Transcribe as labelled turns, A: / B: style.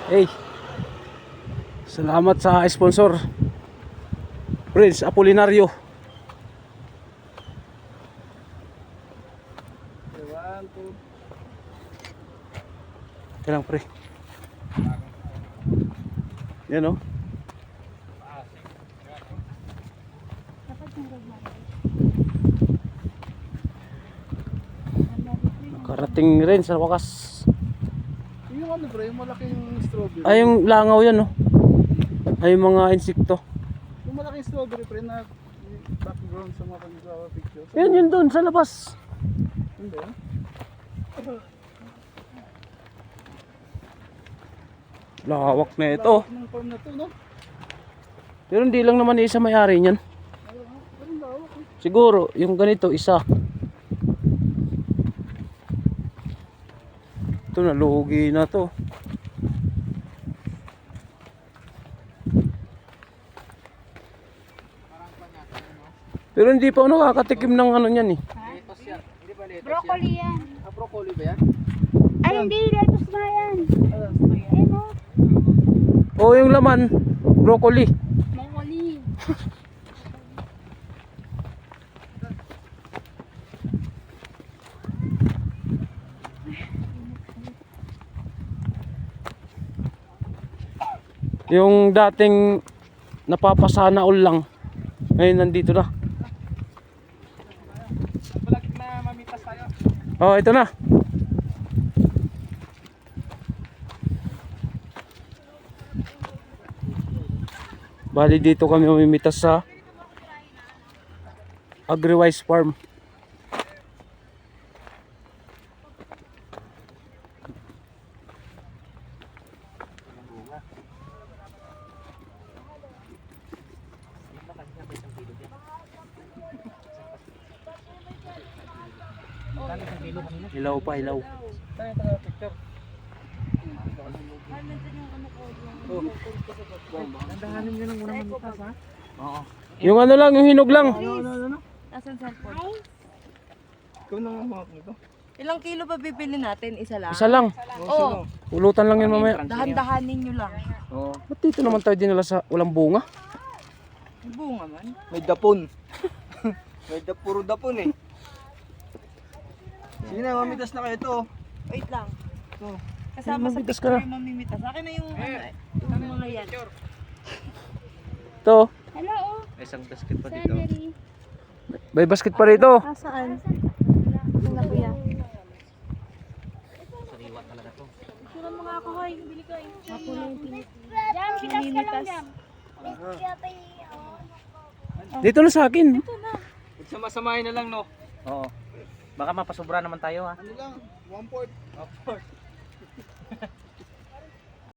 A: Hey, salamat sa sponsor, Prince Apolinario. Kailang pre. Yan o. Nakarating rin sa wakas.
B: Yung ano bro, yung malaking strawberry.
A: Ay, yung langaw yan, no? Ay, yung mga insekto.
B: Yung malaking strawberry pre na background sa mga picture.
A: Yan, yun doon, sa labas.
B: Hindi ah.
A: Lawak na ito.
B: Ng farm na to, no?
A: Pero hindi lang naman isa may-ari niyan.
B: Anong lawak eh?
A: Siguro, yung ganito, isa. Ito, nalugi na to. Pero hindi pa ako nakakatikim ng ano niyan eh.
C: Broccoli yan.
B: Broccoli ba yan?
C: Ay, hindi. Lettuce na yan. Ayun o.
A: O, yung laman, broccoli.
C: Broccoli.
A: Yung dating napapasana all lang, ngayon nandito na.
B: Balag na mamitas tayo.
A: Oh, ito na. Bali dito kami mamimitas sa Agriwise Farm. Ilaw pa, ilaw.
B: Tayo tayo picture. Dandahanin nyo lang muna mamitas ha. Oo.
A: Yung ano lang, yung hinog lang.
B: Ano?
C: Asan cellphone?
B: Ikaw na nga mga nito.
D: Ilang kilo ba bibili natin? Isa lang?
A: Isa lang.
D: Oo.
A: Pulutan lang yun mamaya.
D: Dahan-dahanin nyo lang.
B: Oo.
A: Ba't dito naman tayo dinala sa walang bunga?
D: May bunga man.
B: May dapon. Puro dapon eh. Sige na, mamitas na kayo to.
D: Wait lang.
B: Ito.
D: Kasama sa
A: Mamitas ka
D: picture
A: na.
D: yung mamimitas. Akin na yung, yung mga yan.
A: Ito,
C: Hello.
B: Isang basket pa
C: Celery.
A: may basket pa rito.
D: Saan? Saan na kuya?
C: Sura mo nga ako, hoy. Bili ko eh. Mapula yung pinit. Jam, pitas ka lang, Jam.
A: Dito na sa akin.
B: Sama-samahin na lang no.
E: Oo. Baka mapasobra naman tayo ha.
B: Ano lang, 1/4.